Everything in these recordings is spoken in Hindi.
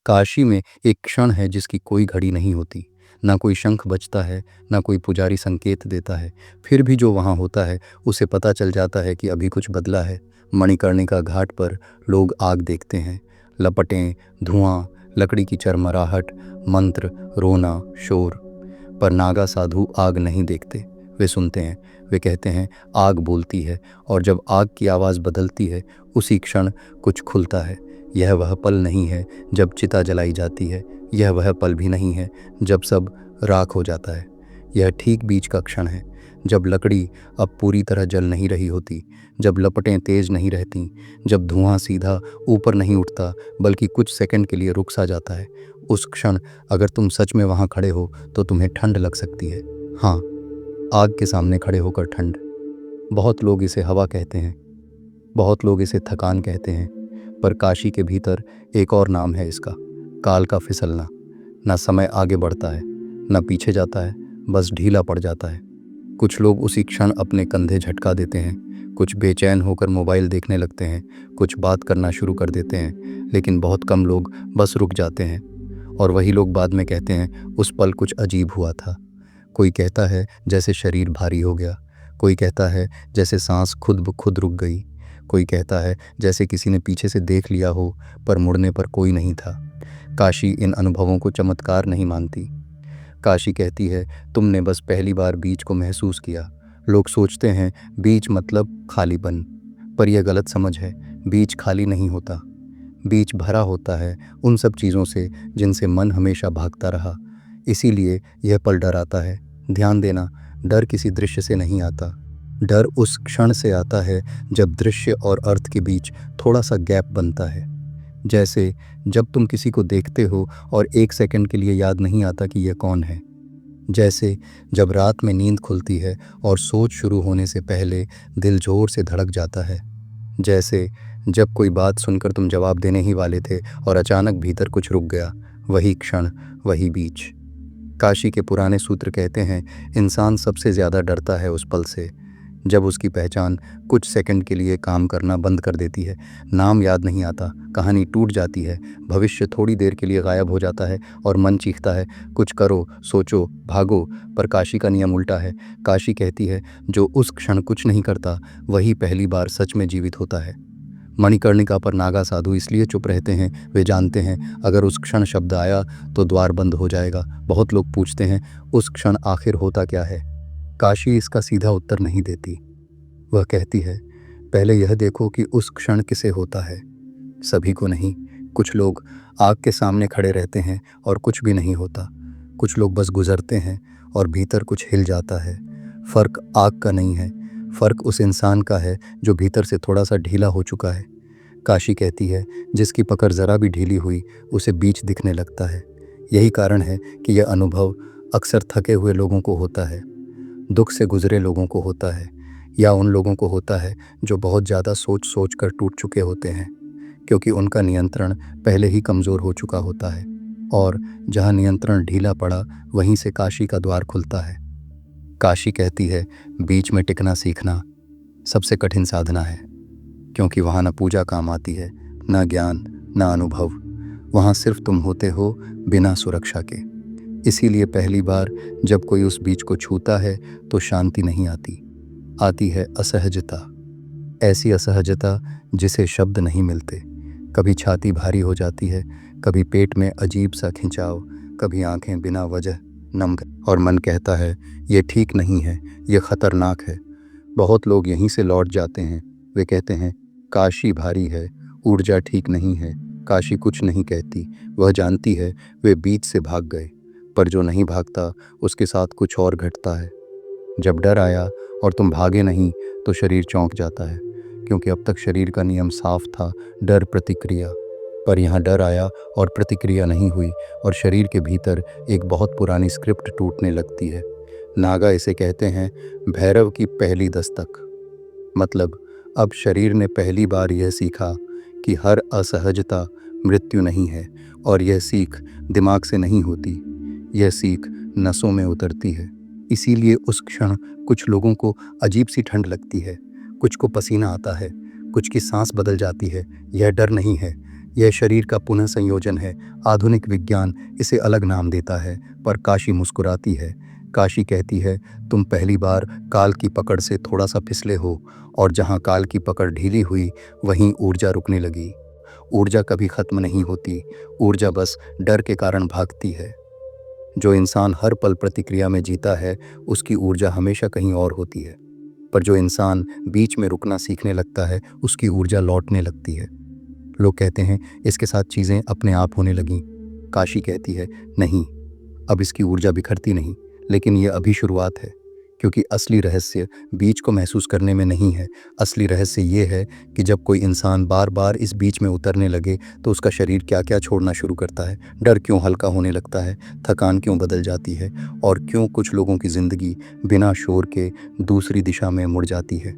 काशी में एक क्षण है जिसकी कोई घड़ी नहीं होती, ना कोई शंख बजता है, ना कोई पुजारी संकेत देता है। फिर भी जो वहाँ होता है उसे पता चल जाता है कि अभी कुछ बदला है। मणिकर्णिका घाट पर लोग आग देखते हैं, लपटें, धुआं, लकड़ी की चरमराहट, मंत्र, रोना, शोर। पर नागा साधु आग नहीं देखते, वे सुनते हैं। वे कहते हैं आग बोलती है, और जब आग की आवाज़ बदलती है उसी क्षण कुछ खुलता है। यह वह पल नहीं है जब चिता जलाई जाती है, यह वह पल भी नहीं है जब सब राख हो जाता है। यह ठीक बीच का क्षण है, जब लकड़ी अब पूरी तरह जल नहीं रही होती, जब लपटें तेज नहीं रहती, जब धुआं सीधा ऊपर नहीं उठता बल्कि कुछ सेकंड के लिए रुक सा जाता है। उस क्षण अगर तुम सच में वहाँ खड़े हो तो तुम्हें ठंड लग सकती है। हाँ, आग के सामने खड़े होकर ठंड। बहुत लोग इसे हवा कहते हैं, बहुत लोग इसे थकान कहते हैं, पर काशी के भीतर एक और नाम है इसका, काल का फिसलना। ना समय आगे बढ़ता है, ना पीछे जाता है, बस ढीला पड़ जाता है। कुछ लोग उसी क्षण अपने कंधे झटका देते हैं, कुछ बेचैन होकर मोबाइल देखने लगते हैं, कुछ बात करना शुरू कर देते हैं, लेकिन बहुत कम लोग बस रुक जाते हैं। और वही लोग बाद में कहते हैं उस पल कुछ अजीब हुआ था। कोई कहता है जैसे शरीर भारी हो गया, कोई कहता है जैसे सांस खुद ब खुद रुक गई, कोई कहता है जैसे किसी ने पीछे से देख लिया हो पर मुड़ने पर कोई नहीं था। काशी इन अनुभवों को चमत्कार नहीं मानती। काशी कहती है तुमने बस पहली बार बीच को महसूस किया। लोग सोचते हैं बीच मतलब खालीपन, पर यह गलत समझ है। बीच खाली नहीं होता, बीच भरा होता है उन सब चीज़ों से जिनसे मन हमेशा भागता रहा। इसीलिए यह पल डराता है। ध्यान देना, डर किसी दृश्य से नहीं आता, डर उस क्षण से आता है जब दृश्य और अर्थ के बीच थोड़ा सा गैप बनता है। जैसे जब तुम किसी को देखते हो और एक सेकंड के लिए याद नहीं आता कि यह कौन है। जैसे जब रात में नींद खुलती है और सोच शुरू होने से पहले दिल जोर से धड़क जाता है। जैसे जब कोई बात सुनकर तुम जवाब देने ही वाले थे और अचानक भीतर कुछ रुक गया। वही क्षण, वही बीच। काशी के पुराने सूत्र कहते हैं इंसान सबसे ज़्यादा डरता है उस पल से जब उसकी पहचान कुछ सेकंड के लिए काम करना बंद कर देती है। नाम याद नहीं आता, कहानी टूट जाती है, भविष्य थोड़ी देर के लिए गायब हो जाता है और मन चीखता है कुछ करो, सोचो, भागो। पर काशी का नियम उल्टा है। काशी कहती है जो उस क्षण कुछ नहीं करता वही पहली बार सच में जीवित होता है। मणिकर्णिका पर नागा साधु इसलिए चुप रहते हैं, वे जानते हैं अगर उस क्षण शब्द आया तो द्वार बंद हो जाएगा। बहुत लोग पूछते हैं उस क्षण आखिर होता क्या है। काशी इसका सीधा उत्तर नहीं देती। वह कहती है पहले यह देखो कि उस क्षण किसे होता है। सभी को नहीं। कुछ लोग आग के सामने खड़े रहते हैं और कुछ भी नहीं होता। कुछ लोग बस गुजरते हैं और भीतर कुछ हिल जाता है। फर्क आग का नहीं है, फर्क उस इंसान का है जो भीतर से थोड़ा सा ढीला हो चुका है। काशी कहती है जिसकी पकड़ ज़रा भी ढीली हुई उसे बीच दिखने लगता है। यही कारण है कि यह अनुभव अक्सर थके हुए लोगों को होता है, दुख से गुजरे लोगों को होता है, या उन लोगों को होता है जो बहुत ज़्यादा सोच सोच कर टूट चुके होते हैं, क्योंकि उनका नियंत्रण पहले ही कमज़ोर हो चुका होता है। और जहाँ नियंत्रण ढीला पड़ा वहीं से काशी का द्वार खुलता है। काशी कहती है बीच में टिकना सीखना सबसे कठिन साधना है, क्योंकि वहाँ न पूजा काम आती है, न ज्ञान, न अनुभव। वहाँ सिर्फ तुम होते हो बिना सुरक्षा के। इसीलिए पहली बार जब कोई उस बीच को छूता है तो शांति नहीं आती, आती है असहजता। ऐसी असहजता जिसे शब्द नहीं मिलते। कभी छाती भारी हो जाती है, कभी पेट में अजीब सा खिंचाव, कभी आंखें बिना वजह नम और मन कहता है ये ठीक नहीं है, ये खतरनाक है। बहुत लोग यहीं से लौट जाते हैं। वे कहते हैं काशी भारी है, ऊर्जा ठीक नहीं है। काशी कुछ नहीं कहती, वह जानती है वे बीच से भाग गए। पर जो नहीं भागता उसके साथ कुछ और घटता है। जब डर आया और तुम भागे नहीं तो शरीर चौंक जाता है, क्योंकि अब तक शरीर का नियम साफ था, डर प्रतिक्रिया। पर यहाँ डर आया और प्रतिक्रिया नहीं हुई, और शरीर के भीतर एक बहुत पुरानी स्क्रिप्ट टूटने लगती है। नागा इसे कहते हैं भैरव की पहली दस्तक। मतलब अब शरीर ने पहली बार यह सीखा कि हर असहजता मृत्यु नहीं है, और यह सीख दिमाग से नहीं होती, यह सीख नसों में उतरती है। इसीलिए उस क्षण कुछ लोगों को अजीब सी ठंड लगती है, कुछ को पसीना आता है, कुछ की सांस बदल जाती है। यह डर नहीं है, यह शरीर का पुनः संयोजन है। आधुनिक विज्ञान इसे अलग नाम देता है, पर काशी मुस्कुराती है। काशी कहती है, तुम पहली बार काल की पकड़ से थोड़ा सा फिसले हो, और जहाँ काल की पकड़ ढीली हुई वहीं ऊर्जा रुकने लगी। ऊर्जा कभी खत्म नहीं होती, ऊर्जा बस डर के कारण भागती है। जो इंसान हर पल प्रतिक्रिया में जीता है, उसकी ऊर्जा हमेशा कहीं और होती है। पर जो इंसान बीच में रुकना सीखने लगता है, उसकी ऊर्जा लौटने लगती है। लोग कहते हैं इसके साथ चीज़ें अपने आप होने लगीं। काशी कहती है, नहीं, अब इसकी ऊर्जा बिखरती नहीं, लेकिन यह अभी शुरुआत है। क्योंकि असली रहस्य बीच को महसूस करने में नहीं है। असली रहस्य ये है कि जब कोई इंसान बार बार इस बीच में उतरने लगे तो उसका शरीर क्या क्या छोड़ना शुरू करता है। डर क्यों हल्का होने लगता है, थकान क्यों बदल जाती है, और क्यों कुछ लोगों की ज़िंदगी बिना शोर के दूसरी दिशा में मुड़ जाती है।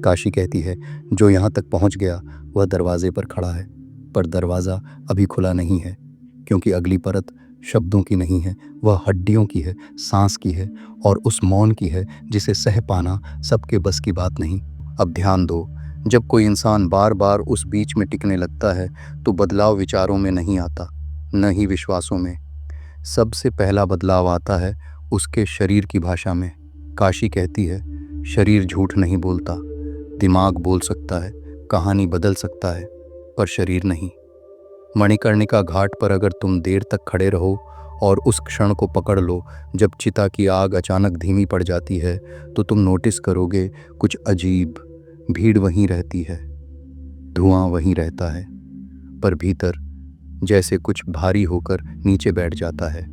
काशी कहती है, जो यहाँ तक पहुँच गया वह दरवाजे पर खड़ा है, पर दरवाज़ा अभी खुला नहीं है, क्योंकि अगली परत शब्दों की नहीं है, वह हड्डियों की है, सांस की है, और उस मौन की है जिसे सह पाना सबके बस की बात नहीं। अब ध्यान दो, जब कोई इंसान बार बार उस बीच में टिकने लगता है तो बदलाव विचारों में नहीं आता, न ही विश्वासों में। सबसे पहला बदलाव आता है उसके शरीर की भाषा में। काशी कहती है, शरीर झूठ नहीं बोलता। दिमाग बोल सकता है, कहानी बदल सकता है, पर शरीर नहीं। मणिकर्णिका घाट पर अगर तुम देर तक खड़े रहो और उस क्षण को पकड़ लो जब चिता की आग अचानक धीमी पड़ जाती है, तो तुम नोटिस करोगे कुछ अजीब। भीड़ वहीं रहती है, धुआं वहीं रहता है, पर भीतर जैसे कुछ भारी होकर नीचे बैठ जाता है।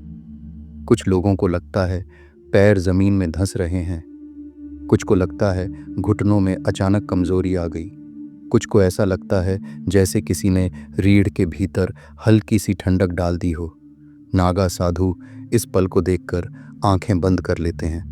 कुछ लोगों को लगता है पैर जमीन में धंस रहे हैं, कुछ को लगता है घुटनों में अचानक कमजोरी आ गई, कुछ को ऐसा लगता है जैसे किसी ने रीढ़ के भीतर हल्की सी ठंडक डाल दी हो। नागा साधु इस पल को देखकर आंखें बंद कर लेते हैं,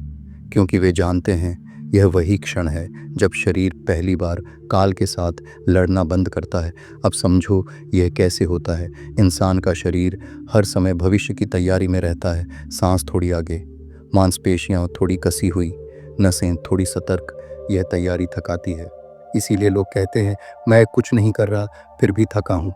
क्योंकि वे जानते हैं यह वही क्षण है जब शरीर पहली बार काल के साथ लड़ना बंद करता है। अब समझो यह कैसे होता है। इंसान का शरीर हर समय भविष्य की तैयारी में रहता है। सांस थोड़ी आगे, मांसपेशियां थोड़ी कसी हुई, नसें थोड़ी सतर्क। यह तैयारी थकाती है। इसीलिए लोग कहते हैं मैं कुछ नहीं कर रहा फिर भी थका हूँ।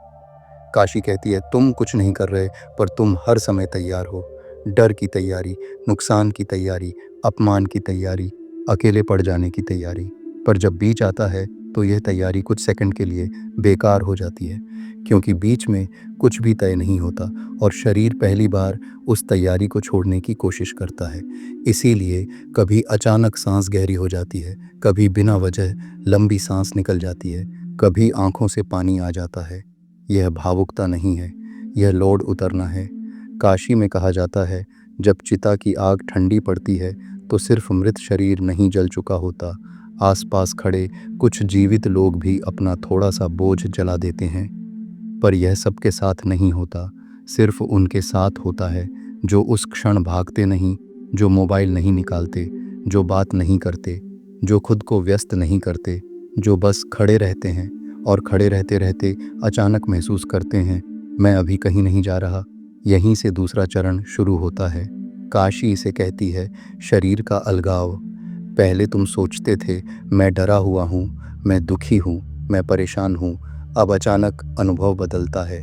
काशी कहती है, तुम कुछ नहीं कर रहे, पर तुम हर समय तैयार हो। डर की तैयारी, नुकसान की तैयारी, अपमान की तैयारी, अकेले पड़ जाने की तैयारी। पर जब बीच आता है तो यह तैयारी कुछ सेकंड के लिए बेकार हो जाती है, क्योंकि बीच में कुछ भी तय नहीं होता और शरीर पहली बार उस तैयारी को छोड़ने की कोशिश करता है। इसीलिए कभी अचानक सांस गहरी हो जाती है, कभी बिना वजह लंबी सांस निकल जाती है, कभी आंखों से पानी आ जाता है। यह भावुकता नहीं है, यह लोड उतरना है। काशी में कहा जाता है, जब चिता की आग ठंडी पड़ती है तो सिर्फ मृत शरीर नहीं जल चुका होता, आसपास खड़े कुछ जीवित लोग भी अपना थोड़ा सा बोझ जला देते हैं। पर यह सबके साथ नहीं होता, सिर्फ उनके साथ होता है जो उस क्षण भागते नहीं, जो मोबाइल नहीं निकालते, जो बात नहीं करते, जो खुद को व्यस्त नहीं करते, जो बस खड़े रहते हैं और खड़े रहते रहते अचानक महसूस करते हैं, मैं अभी कहीं नहीं जा रहा। यहीं से दूसरा चरण शुरू होता है। काशी इसे कहती है, शरीर का अलगाव। पहले तुम सोचते थे मैं डरा हुआ हूँ, मैं दुखी हूँ, मैं परेशान हूँ। अब अचानक अनुभव बदलता है।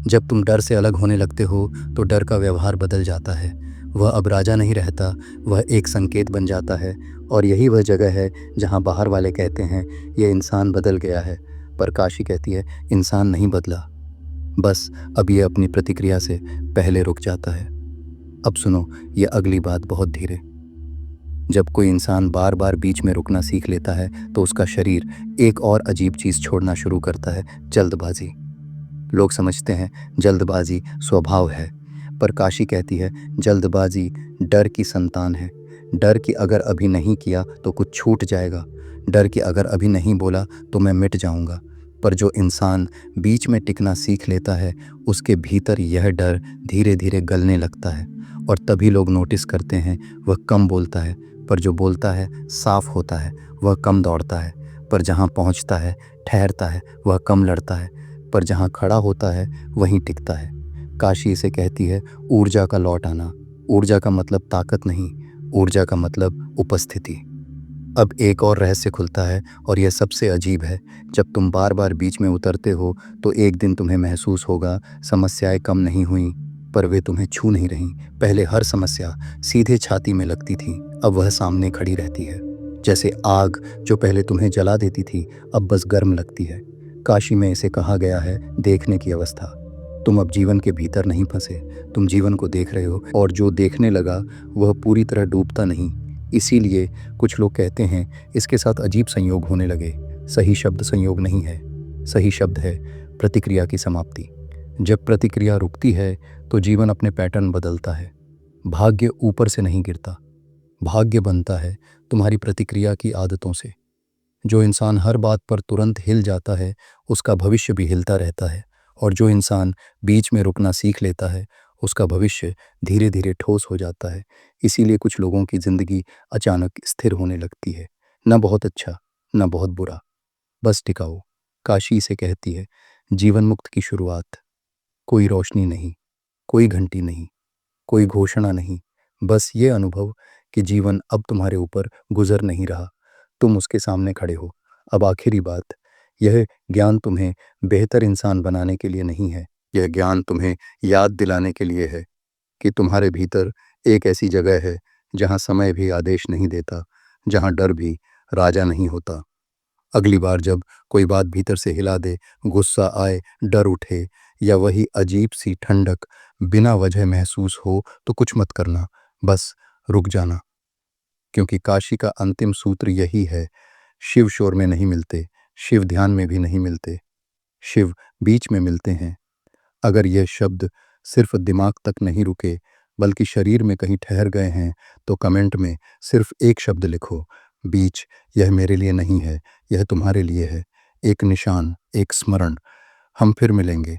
जब तुम डर से अलग होने लगते हो तो डर का व्यवहार बदल जाता है। वह अब राजा नहीं रहता, वह एक संकेत बन जाता है। और यही वह जगह है जहाँ बाहर वाले कहते हैं यह इंसान बदल गया है, पर काशी कहती है इंसान नहीं बदला, बस अब ये अपनी प्रतिक्रिया से पहले रुक जाता है। अब सुनो, ये अगली बात बहुत धीरे। जब कोई इंसान बार बार बीच में रुकना सीख लेता है तो उसका शरीर एक और अजीब चीज़ छोड़ना शुरू करता है, जल्दबाजी। लोग समझते हैं जल्दबाजी स्वभाव है, पर काशी कहती है जल्दबाजी डर की संतान है। डर कि अगर अभी नहीं किया तो कुछ छूट जाएगा, डर कि अगर अभी नहीं बोला तो मैं मिट जाऊंगा। पर जो इंसान बीच में टिकना सीख लेता है, उसके भीतर यह डर धीरे धीरे गलने लगता है, और तभी लोग नोटिस करते हैं वह कम बोलता है, पर जो बोलता है साफ होता है। वह कम दौड़ता है, पर जहाँ पहुँचता है ठहरता है। वह कम लड़ता है, पर जहाँ खड़ा होता है वहीं टिकता है। काशी इसे कहती है ऊर्जा का लौट आना। ऊर्जा का मतलब ताकत नहीं, ऊर्जा का मतलब उपस्थिति। अब एक और रहस्य खुलता है और यह सबसे अजीब है। जब तुम बार बार बीच में उतरते हो तो एक दिन तुम्हें महसूस होगा समस्याएं कम नहीं हुई, पर वे तुम्हें छू नहीं रहीं। पहले हर समस्या सीधे छाती में लगती थी, अब वह सामने खड़ी रहती है। जैसे आग जो पहले तुम्हें जला देती थी अब बस गर्म लगती है। काशी में इसे कहा गया है देखने की अवस्था। तुम अब जीवन के भीतर नहीं फंसे, तुम जीवन को देख रहे हो, और जो देखने लगा वह पूरी तरह डूबता नहीं। इसीलिए कुछ लोग कहते हैं इसके साथ अजीब संयोग होने लगे। सही शब्द संयोग नहीं है, सही शब्द है प्रतिक्रिया की समाप्ति। जब प्रतिक्रिया रुकती है तो जीवन अपने पैटर्न बदलता है। भाग्य ऊपर से नहीं गिरता, भाग्य बनता है तुम्हारी प्रतिक्रिया की आदतों से। जो इंसान हर बात पर तुरंत हिल जाता है उसका भविष्य भी हिलता रहता है, और जो इंसान बीच में रुकना सीख लेता है उसका भविष्य धीरे धीरे ठोस हो जाता है। इसीलिए कुछ लोगों की जिंदगी अचानक स्थिर होने लगती है, न बहुत अच्छा न बहुत बुरा, बस टिकाऊ। काशी इसे कहती है जीवन मुक्त की शुरुआत। कोई रोशनी नहीं, कोई घंटी नहीं, कोई घोषणा नहीं, बस ये अनुभव कि जीवन अब तुम्हारे ऊपर गुजर नहीं रहा, तुम उसके सामने खड़े हो। अब आखिरी बात, यह ज्ञान तुम्हें बेहतर इंसान बनाने के लिए नहीं है, यह ज्ञान तुम्हें याद दिलाने के लिए है कि तुम्हारे भीतर एक ऐसी जगह है जहाँ समय भी आदेश नहीं देता, जहाँ डर भी राजा नहीं होता। अगली बार जब कोई बात भीतर से हिला दे, गुस्सा आए, डर उठे, या वही अजीब सी ठंडक बिना वजह महसूस हो, तो कुछ मत करना, बस रुक जाना। क्योंकि काशी का अंतिम सूत्र यही है, शिव शोर में नहीं मिलते, शिव ध्यान में भी नहीं मिलते, शिव बीच में मिलते हैं। अगर यह शब्द सिर्फ दिमाग तक नहीं रुके बल्कि शरीर में कहीं ठहर गए हैं तो कमेंट में सिर्फ एक शब्द लिखो, बीच। यह मेरे लिए नहीं है, यह तुम्हारे लिए है। एक निशान, एक स्मरण। हम फिर मिलेंगे।